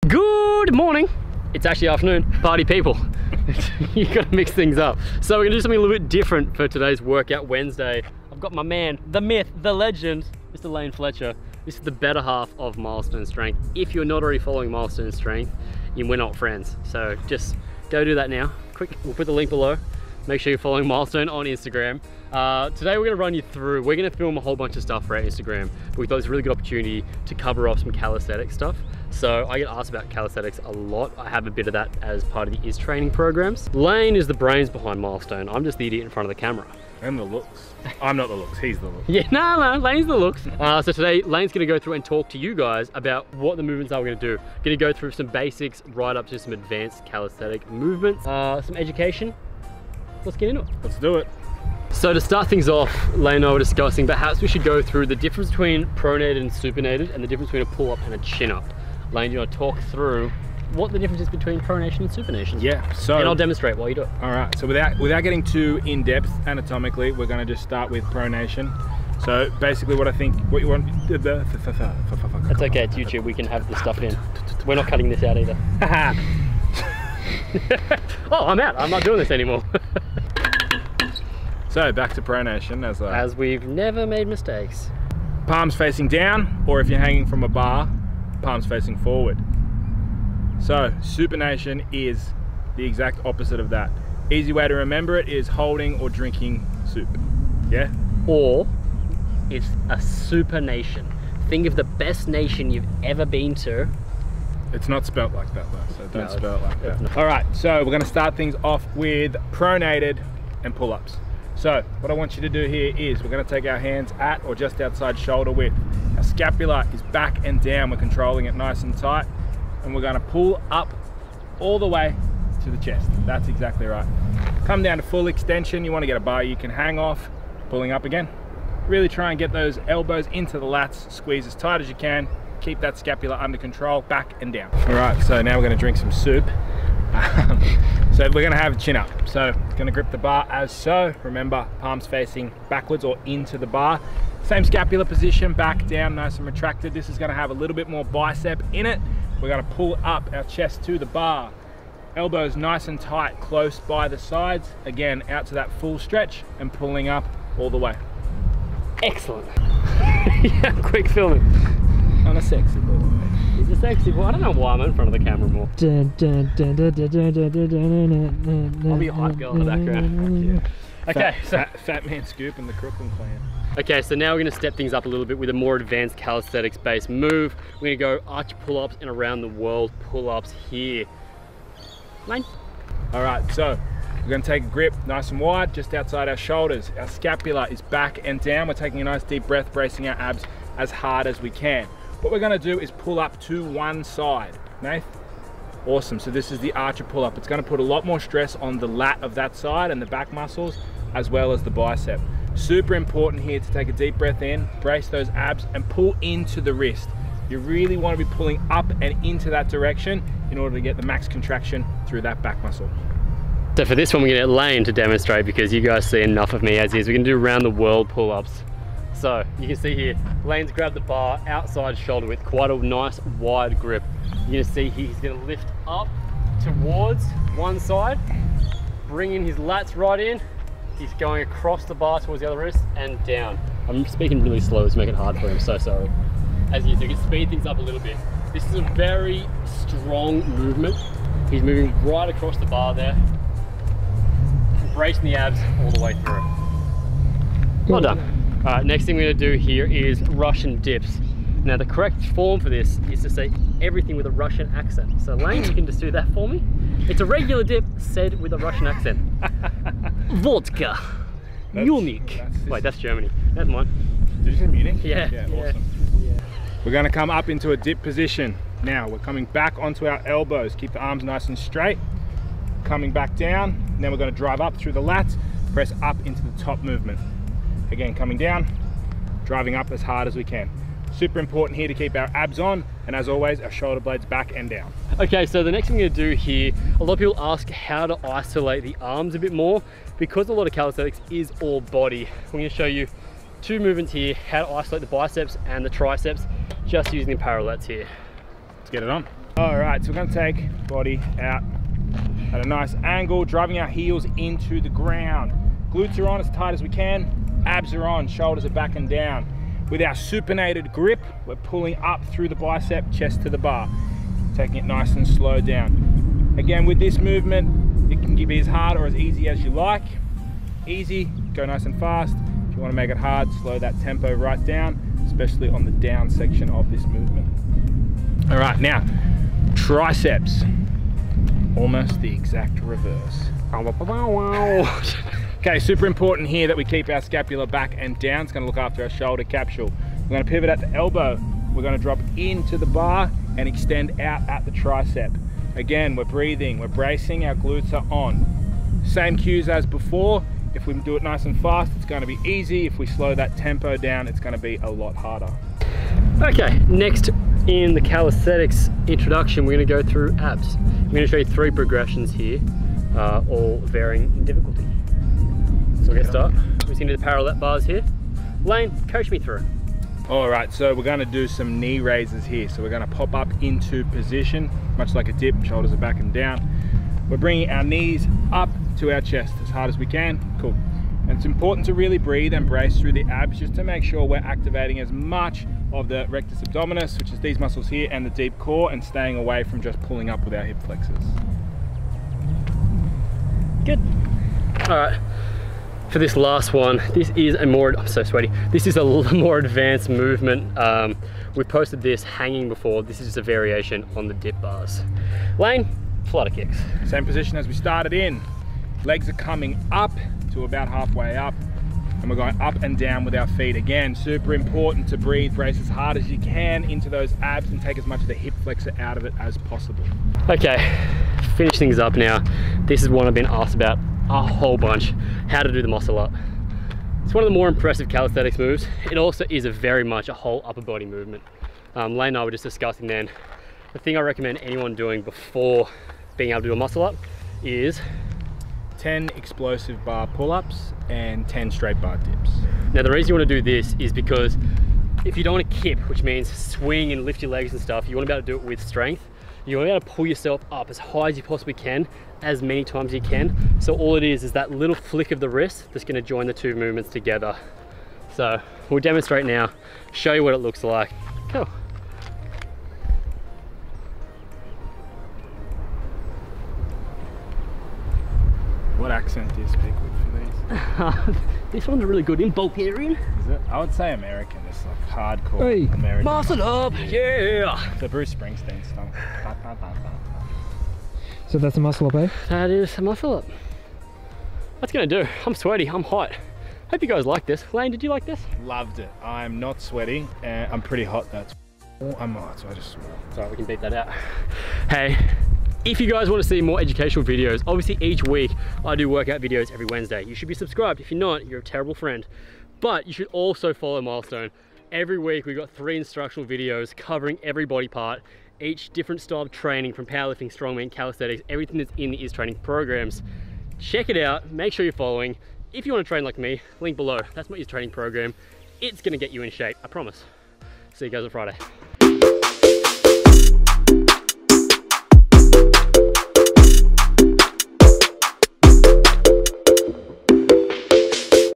Good morning. It's actually afternoon, party people. You gotta mix things up. So we're gonna do something a little bit different for today's Workout Wednesday. I've got my man, the myth, the legend, Mr. Lane Fletcher. This is the better half of Milestone Strength. If you're not already following Milestone Strength, we're not friends. So just go do that now. Quick, we'll put the link below. Make sure you're following Milestone on Instagram. Today we're gonna run you through, we're gonna film a whole bunch of stuff for our Instagram, but we thought it was a really good opportunity to cover off some calisthenics stuff. So I get asked about calisthenics a lot. I have a bit of that as part of the IS training programs. Lane is the brains behind Milestone. I'm just the idiot in front of the camera. And the looks. I'm not the looks, he's the looks. Yeah, no, Lane's the looks. So today, Lane's gonna go through and talk to you guys about what the movements are we're gonna do. Gonna go through some basics right up to some advanced calisthenic movements, some education. Let's get into it. Let's do it. So to start things off, Lane and I were discussing perhaps we should go through the difference between pronated and supinated and the difference between a pull-up and a chin-up. Lane, do you want to talk through what the difference is between pronation and supination? Yeah, so... And I'll demonstrate while you do it. All right, so without getting too in-depth anatomically, we're gonna just start with pronation. So basically what you want... That's okay, it's YouTube, we can have the stuff in. We're not cutting this out either. Oh, I'm out, I'm not doing this anymore. So back to pronation as we've never made mistakes. Palms facing down, or if you're hanging from a bar, palms facing forward. So supination is the exact opposite of that. Easy way to remember it is holding or drinking soup. Yeah? Or it's a supination. Think of the best nation you've ever been to. It's not spelt like that though, so don't spell it like that. Not. All right, so we're gonna start things off with pronated and pull-ups. So what I want you to do here is we're gonna take our hands at or just outside shoulder width. Our scapula is back and down. We're controlling it nice and tight. And we're gonna pull up all the way to the chest. That's exactly right. Come down to full extension. You wanna get a bar you can hang off, pulling up again. Really try and get those elbows into the lats, squeeze as tight as you can. Keep that scapula under control, back and down. All right, so now we're gonna drink some soup. So we're gonna have a chin up. So gonna grip the bar as so. Remember, palms facing backwards or into the bar. Same scapular position, back down, nice and retracted. This is gonna have a little bit more bicep in it. We're gonna pull up our chest to the bar. Elbows nice and tight, close by the sides. Again, out to that full stretch and pulling up all the way. Excellent. Yeah, quick filming. On a sexy boy. He's a sexy boy. I don't know why I'm in front of the camera more. I'll be a hype girl in the background. Yeah. Okay, Fat Man Scoop and the Crooklyn Clan. Okay, so now we're gonna step things up a little bit with a more advanced calisthenics based move. We're gonna go arch pull-ups and around the world pull-ups here. Lane. All right, so we're gonna take a grip nice and wide, just outside our shoulders. Our scapula is back and down. We're taking a nice deep breath, bracing our abs as hard as we can. What we're gonna do is pull up to one side. Nath? Awesome, so this is the archer pull-up. It's gonna put a lot more stress on the lat of that side and the back muscles, as well as the bicep. Super important here to take a deep breath in, brace those abs, and pull into the wrist. You really wanna be pulling up and into that direction in order to get the max contraction through that back muscle. So for this one, we're gonna get Lane to demonstrate because you guys see enough of me as is. We're gonna do around the world pull-ups. So you can see here, Lane's grabbed the bar outside shoulder width, quite a nice wide grip. You're gonna see he's gonna lift up towards one side, bringing his lats right in. He's going across the bar towards the other wrist and down. I'm speaking really slow to make it hard for him, so sorry. As you can speed things up a little bit. This is a very strong movement. He's moving right across the bar there, bracing the abs all the way through. Well done. All right, next thing we're gonna do here is Russian dips. Now the correct form for this is to say everything with a Russian accent. So Lane, you can just do that for me. It's a regular dip said with a Russian accent. Vodka. Munich. Wait, that's Germany. That's mine. Did you say Munich? Yeah. Awesome. Yeah. We're gonna come up into a dip position. Now we're coming back onto our elbows. Keep the arms nice and straight. Coming back down. Then we're gonna drive up through the lats, press up into the top movement. Again, coming down, driving up as hard as we can. Super important here to keep our abs on, and as always, our shoulder blades back and down. Okay, so the next thing we're gonna do here, a lot of people ask how to isolate the arms a bit more. Because a lot of calisthenics is all body, we're gonna show you two movements here, how to isolate the biceps and the triceps, just using the parallels here. Let's get it on. All right, so we're gonna take body out at a nice angle, driving our heels into the ground. Glutes are on as tight as we can, abs are on, shoulders are back and down. With our supinated grip, we're pulling up through the bicep, chest to the bar, taking it nice and slow down. Again, with this movement, it can be as hard or as easy as you like. Easy, go nice and fast. If you want to make it hard, slow that tempo right down, especially on the down section of this movement. All right, now, triceps. Almost the exact reverse. Okay, super important here that we keep our scapula back and down. It's gonna look after our shoulder capsule. We're gonna pivot at the elbow. We're gonna drop into the bar and extend out at the tricep. Again, we're breathing, we're bracing, our glutes are on. Same cues as before. If we do it nice and fast, it's gonna be easy. If we slow that tempo down, it's gonna be a lot harder. Okay, next in the calisthenics introduction, we're gonna go through abs. I'm gonna show you 3 progressions here, all varying in difficulty. So we'll get started. We're going to do the parallel bars here. Lane, coach me through. All right, so we're gonna do some knee raises here. So we're gonna pop up into position, much like a dip, shoulders are back and down. We're bringing our knees up to our chest as hard as we can. Cool. And it's important to really breathe and brace through the abs just to make sure we're activating as much of the rectus abdominis, which is these muscles here, and the deep core, and staying away from just pulling up with our hip flexors. Good. All right. For this last one, this is a more, I'm so sweaty. This is a more advanced movement. We've posted this hanging before. This is just a variation on the dip bars. Lane, flutter kicks. Same position as we started in. Legs are coming up to about halfway up, and we're going up and down with our feet. Again, super important to breathe, brace as hard as you can into those abs and take as much of the hip flexor out of it as possible. Okay, finish things up now. This is one I've been asked about a whole bunch, how to do the muscle up. It's one of the more impressive calisthenics moves. It also is very much a whole upper body movement. Lane and I were just discussing then, the thing I recommend anyone doing before being able to do a muscle up is 10 explosive bar pull-ups and 10 straight bar dips. Now the reason you want to do this is because if you don't want to kip, which means swing and lift your legs and stuff, you want to be able to do it with strength. You want to be able to pull yourself up as high as you possibly can, as many times as you can. So all it is that little flick of the wrist that's going to join the 2 movements together. So we'll demonstrate now, show you what it looks like. Cool. What accent do you speak with for these? This one's really good in Bulgarian. Is it? I would say American. It's like hardcore American. Muscle up, yeah. So Bruce Springsteen stuff. So that's a muscle up, eh? That is a muscle up. That's gonna do. I'm sweaty, I'm hot. Hope you guys like this. Lane, did you like this? Loved it. I'm not sweaty and I'm pretty hot though. I'm hot, so I just swore. Sorry, we can beat that out. Hey, if you guys want to see more educational videos, obviously each week I do workout videos every Wednesday. You should be subscribed. If you're not, you're a terrible friend. But you should also follow Milestone. Every week we've got 3 instructional videos covering every body part, each different style of training from powerlifting, strongman, calisthenics, everything that's in the Is Training programs. Check it out, make sure you're following. If you want to train like me, link below. That's my Is Training program. It's gonna get you in shape, I promise. See you guys on Friday.